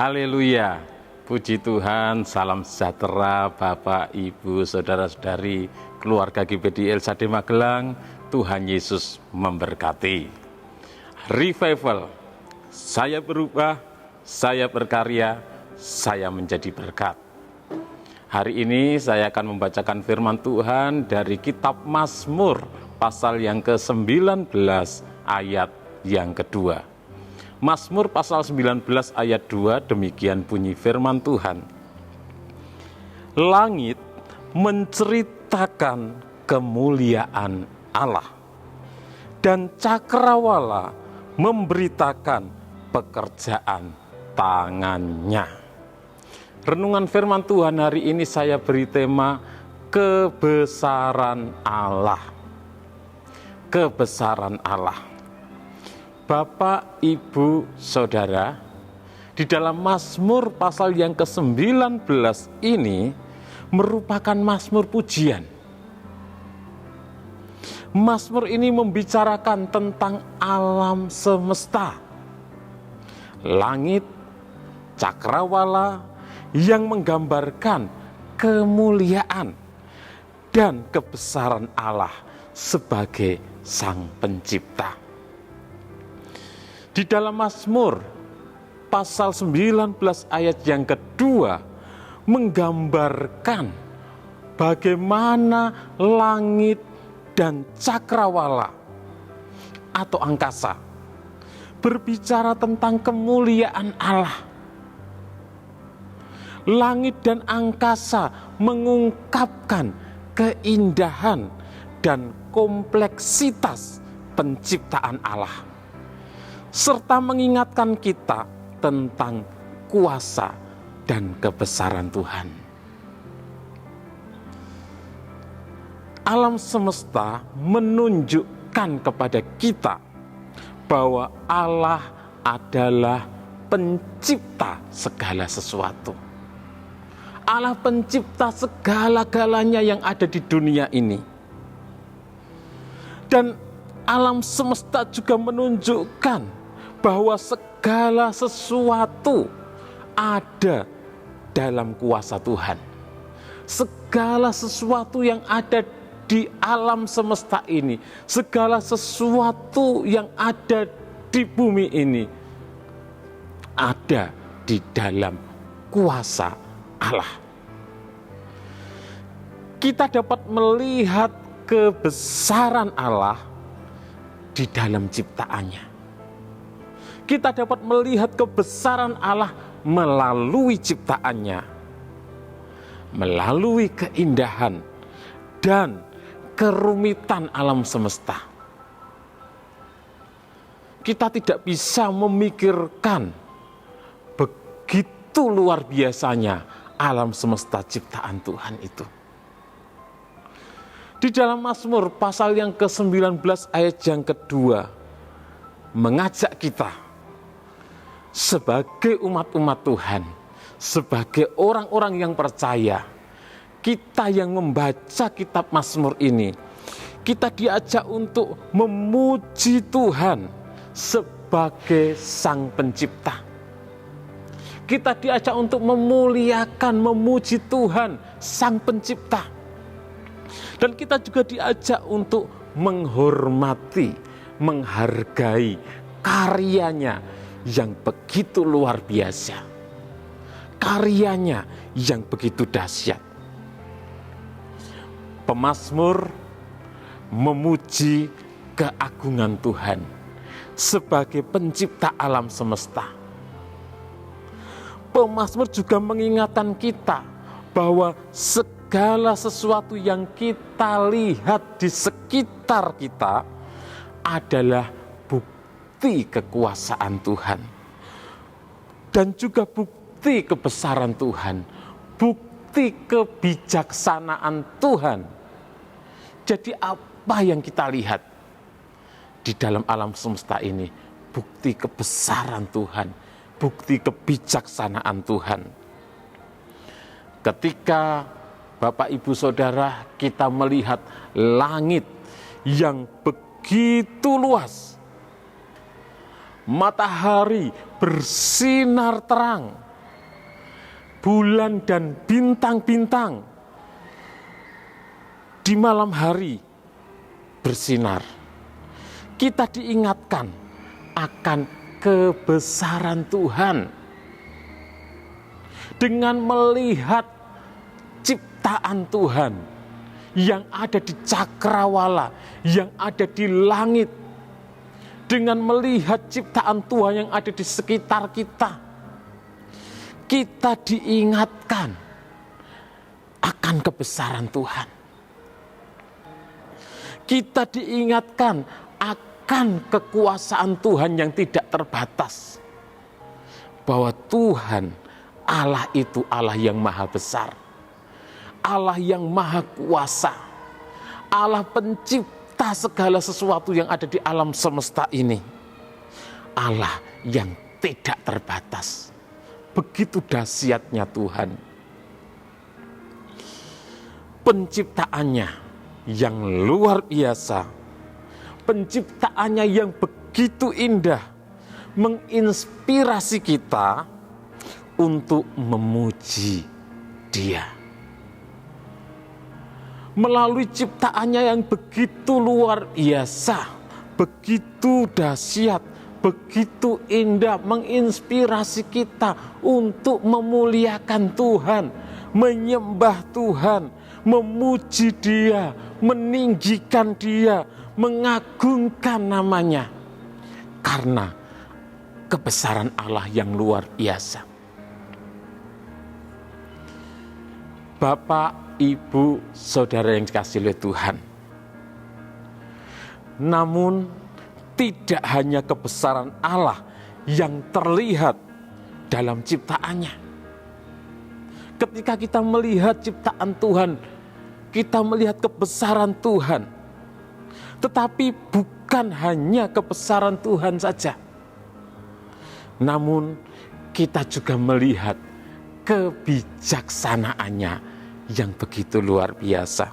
Haleluya, puji Tuhan, salam sejahtera Bapak, Ibu, Saudara-saudari, keluarga GBD Elsade Magelang. Tuhan Yesus memberkati. Revival, saya berubah, saya berkarya, saya menjadi berkat. Hari ini saya akan membacakan firman Tuhan dari kitab Mazmur, pasal yang ke-19 ayat yang kedua. Mazmur pasal 19 ayat 2, demikian bunyi firman Tuhan. Langit menceritakan kemuliaan Allah, dan cakrawala memberitakan pekerjaan tangannya. Renungan firman Tuhan hari ini saya beri tema kebesaran Allah. Kebesaran Allah. Bapak, Ibu, Saudara, di dalam Mazmur pasal yang ke-19 ini merupakan Mazmur pujian. Mazmur ini membicarakan tentang alam semesta, langit, cakrawala yang menggambarkan kemuliaan dan kebesaran Allah sebagai Sang Pencipta. Di dalam Mazmur pasal 19 ayat yang kedua menggambarkan bagaimana langit dan cakrawala atau angkasa berbicara tentang kemuliaan Allah. Langit dan angkasa mengungkapkan keindahan dan kompleksitas penciptaan Allah, serta mengingatkan kita tentang kuasa dan kebesaran Tuhan. Alam semesta menunjukkan kepada kita bahwa Allah adalah pencipta segala sesuatu. Allah pencipta segala-galanya yang ada di dunia ini. Dan alam semesta juga menunjukkan bahwa segala sesuatu ada dalam kuasa Tuhan. Segala sesuatu yang ada di alam semesta ini, segala sesuatu yang ada di bumi ini, ada di dalam kuasa Allah. Kita dapat melihat kebesaran Allah di dalam ciptaannya. Kita dapat melihat kebesaran Allah melalui ciptaannya, melalui keindahan dan kerumitan alam semesta. Kita tidak bisa memikirkan begitu luar biasanya alam semesta ciptaan Tuhan itu. Di dalam Mazmur pasal yang ke-19 ayat yang kedua mengajak kita sebagai umat-umat Tuhan, sebagai orang-orang yang percaya, kita yang membaca kitab Mazmur ini, kita diajak untuk memuji Tuhan sebagai Sang Pencipta. Kita diajak untuk memuliakan, memuji Tuhan, Sang Pencipta. Dan kita juga diajak untuk menghormati, menghargai karyanya yang begitu luar biasa, karyanya yang begitu dahsyat. Pemazmur memuji keagungan Tuhan sebagai pencipta alam semesta. Pemazmur juga mengingatkan kita bahwa segala sesuatu yang kita lihat di sekitar kita adalah bukti kekuasaan Tuhan, dan juga bukti kebesaran Tuhan, bukti kebijaksanaan Tuhan. Jadi apa yang kita lihat di dalam alam semesta ini? Bukti kebesaran Tuhan, bukti kebijaksanaan Tuhan. Ketika Bapak, Ibu, Saudara, kita melihat langit yang begitu luas, matahari bersinar terang, bulan dan bintang-bintang di malam hari bersinar. Kita diingatkan akan kebesaran Tuhan dengan melihat ciptaan Tuhan yang ada di cakrawala, yang ada di langit, dengan melihat ciptaan Tuhan yang ada di sekitar kita. Kita diingatkan akan kebesaran Tuhan. Kita diingatkan akan kekuasaan Tuhan yang tidak terbatas. Bahwa Tuhan Allah itu Allah yang maha besar, Allah yang maha kuasa, Allah pencipta segala sesuatu yang ada di alam semesta ini, Allah yang tidak terbatas. Begitu dahsyatnya Tuhan. Penciptaannya yang luar biasa, penciptaannya yang begitu indah, menginspirasi kita untuk memuji Dia. Melalui ciptaannya yang begitu luar biasa, begitu dahsyat, begitu indah, menginspirasi kita untuk memuliakan Tuhan, menyembah Tuhan, memuji Dia, meninggikan Dia, mengagungkan namanya. Karena kebesaran Allah yang luar biasa. Bapak, Ibu, Saudara yang dikasihi oleh Tuhan. Namun tidak hanya kebesaran Allah yang terlihat dalam ciptaannya. Ketika kita melihat ciptaan Tuhan, kita melihat kebesaran Tuhan. Tetapi bukan hanya kebesaran Tuhan saja. Namun kita juga melihat kebijaksanaannya yang begitu luar biasa.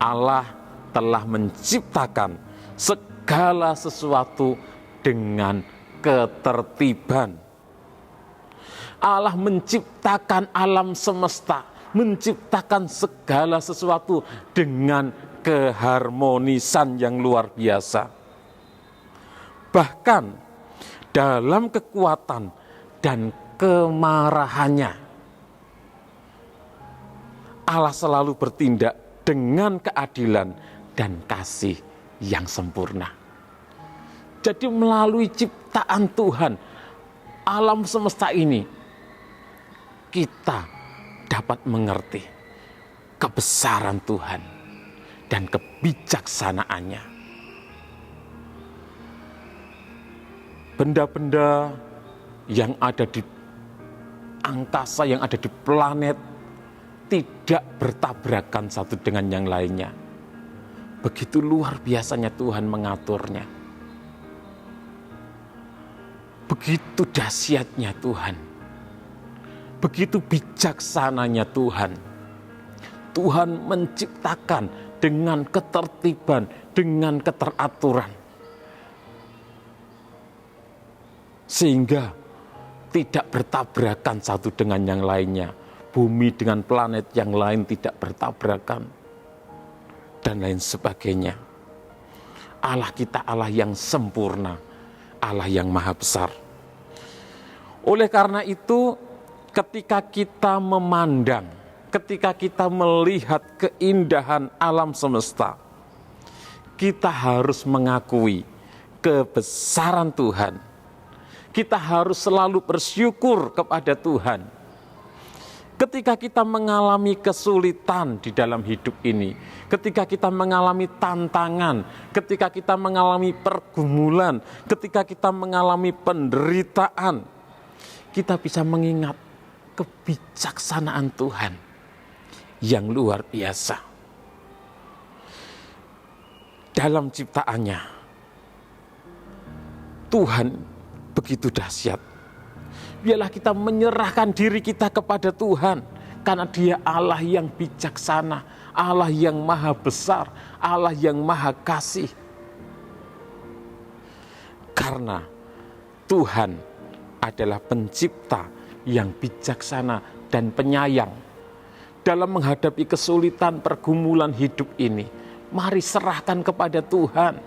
Allah telah menciptakan segala sesuatu dengan ketertiban. Allah menciptakan alam semesta, menciptakan segala sesuatu dengan keharmonisan yang luar biasa. Bahkan dalam kekuatan dan kemarahannya, Allah selalu bertindak dengan keadilan dan kasih yang sempurna. Jadi melalui ciptaan Tuhan, alam semesta ini, kita dapat mengerti kebesaran Tuhan dan kebijaksanaannya. Benda-benda yang ada di angkasa, yang ada di planet, tidak bertabrakan satu dengan yang lainnya. Begitu luar biasanya Tuhan mengaturnya. Begitu dahsyatnya Tuhan. Begitu bijaksananya Tuhan. Tuhan menciptakan dengan ketertiban, dengan keteraturan. Sehingga tidak bertabrakan satu dengan yang lainnya. Bumi dengan planet yang lain tidak bertabrakan. Dan lain sebagainya. Allah kita Allah yang sempurna. Allah yang maha besar. Oleh karena itu, ketika kita memandang, ketika kita melihat keindahan alam semesta, kita harus mengakui kebesaran Tuhan. Kita harus selalu bersyukur kepada Tuhan. Ketika kita mengalami kesulitan di dalam hidup ini, ketika kita mengalami tantangan, ketika kita mengalami pergumulan, ketika kita mengalami penderitaan, kita bisa mengingat kebijaksanaan Tuhan yang luar biasa. Dalam ciptaannya, Tuhan begitu dahsyat. Biarlah kita menyerahkan diri kita kepada Tuhan, karena Dia Allah yang bijaksana, Allah yang maha besar, Allah yang maha kasih. Karena Tuhan adalah pencipta yang bijaksana dan penyayang. Dalam menghadapi kesulitan pergumulan hidup ini, mari serahkan kepada Tuhan.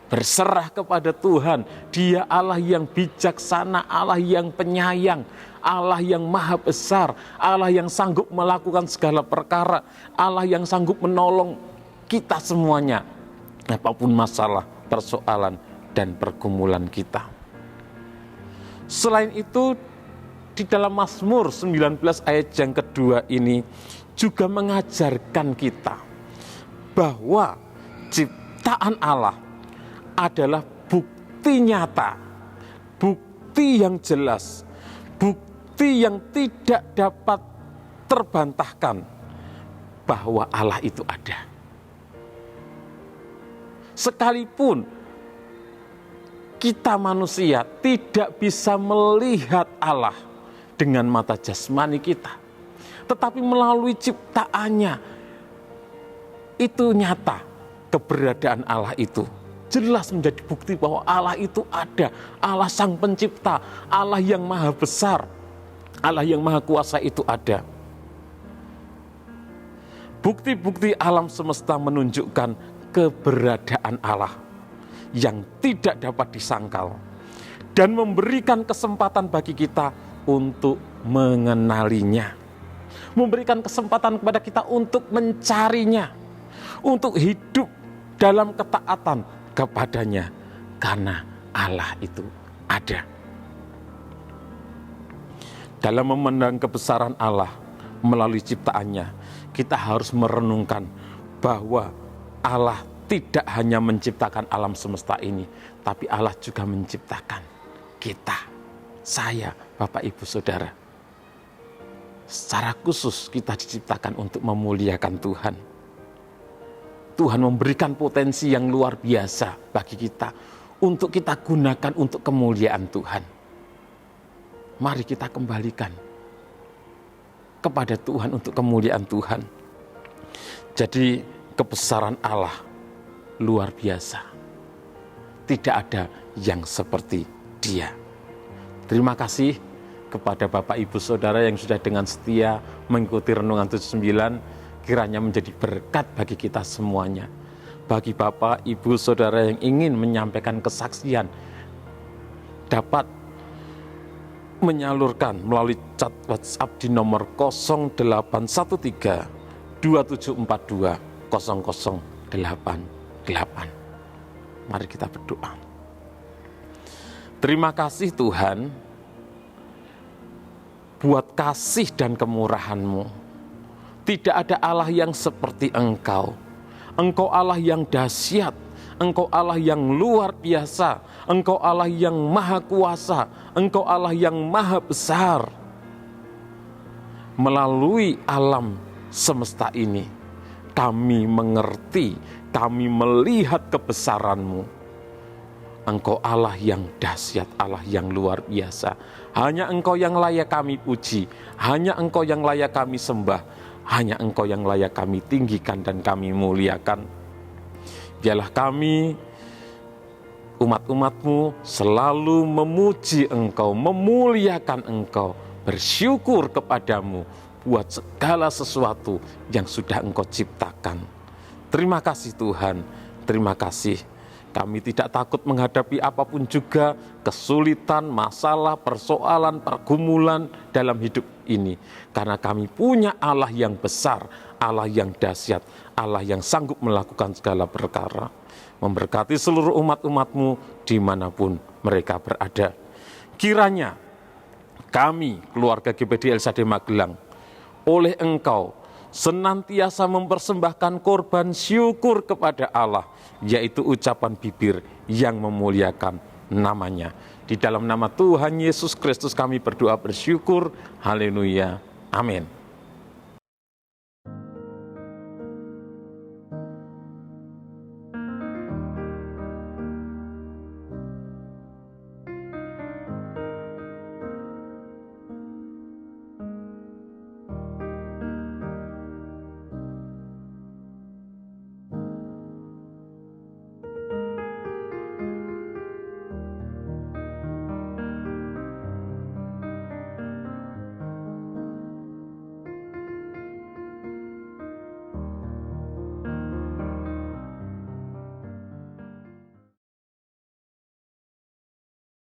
Berserah kepada Tuhan. Dia Allah yang bijaksana, Allah yang penyayang, Allah yang maha besar, Allah yang sanggup melakukan segala perkara, Allah yang sanggup menolong kita semuanya, apapun masalah, persoalan, dan pergumulan kita. Selain itu, di dalam Mazmur 19 ayat yang kedua ini juga mengajarkan kita bahwa ciptaan Allah adalah bukti nyata, bukti yang jelas, bukti yang tidak dapat terbantahkan bahwa Allah itu ada. Sekalipun kita manusia tidak bisa melihat Allah dengan mata jasmani kita, tetapi melalui ciptaannya itu nyata, keberadaan Allah itu jelas menjadi bukti bahwa Allah itu ada. Allah sang pencipta, Allah yang maha besar, Allah yang maha kuasa itu ada. Bukti-bukti alam semesta menunjukkan keberadaan Allah yang tidak dapat disangkal dan memberikan kesempatan bagi kita untuk mengenalinya, memberikan kesempatan kepada kita untuk mencarinya, untuk hidup dalam ketaatan kepadanya, karena Allah itu ada. Dalam memandang kebesaran Allah melalui ciptaannya, kita harus merenungkan bahwa Allah tidak hanya menciptakan alam semesta ini, tapi Allah juga menciptakan kita, saya, Bapak, Ibu, Saudara. Secara khusus kita diciptakan untuk memuliakan Tuhan. Tuhan memberikan potensi yang luar biasa bagi kita untuk kita gunakan untuk kemuliaan Tuhan. Mari kita kembalikan kepada Tuhan untuk kemuliaan Tuhan. Jadi kebesaran Allah luar biasa. Tidak ada yang seperti Dia. Terima kasih kepada Bapak, Ibu, Saudara yang sudah dengan setia mengikuti Renungan 79. Kiranya menjadi berkat bagi kita semuanya. Bagi Bapak, Ibu, Saudara yang ingin menyampaikan kesaksian, dapat menyalurkan melalui chat WhatsApp di nomor 0813 2742 0088. Mari kita berdoa. Terima kasih Tuhan buat kasih dan kemurahan-Mu. Tidak ada Allah yang seperti Engkau. Engkau Allah yang dahsyat, Engkau Allah yang luar biasa, Engkau Allah yang maha kuasa, Engkau Allah yang maha besar. Melalui alam semesta ini, kami mengerti, kami melihat kebesaran-Mu. Engkau Allah yang dahsyat, Allah yang luar biasa. Hanya Engkau yang layak kami puji, hanya Engkau yang layak kami sembah, hanya Engkau yang layak kami tinggikan dan kami muliakan. Biarlah kami, umat-umat-Mu, selalu memuji Engkau, memuliakan Engkau, bersyukur kepadamu buat segala sesuatu yang sudah Engkau ciptakan. Terima kasih Tuhan, terima kasih. Kami tidak takut menghadapi apapun juga, kesulitan, masalah, persoalan, pergumulan dalam hidup ini. Karena kami punya Allah yang besar, Allah yang dahsyat, Allah yang sanggup melakukan segala perkara. Memberkati seluruh umat-umat-Mu dimanapun mereka berada. Kiranya kami, keluarga GBD El Shaddai Magelang, oleh Engkau senantiasa mempersembahkan korban syukur kepada Allah, yaitu ucapan bibir yang memuliakan namanya. Di dalam nama Tuhan Yesus Kristus kami berdoa bersyukur. Haleluya. Amin.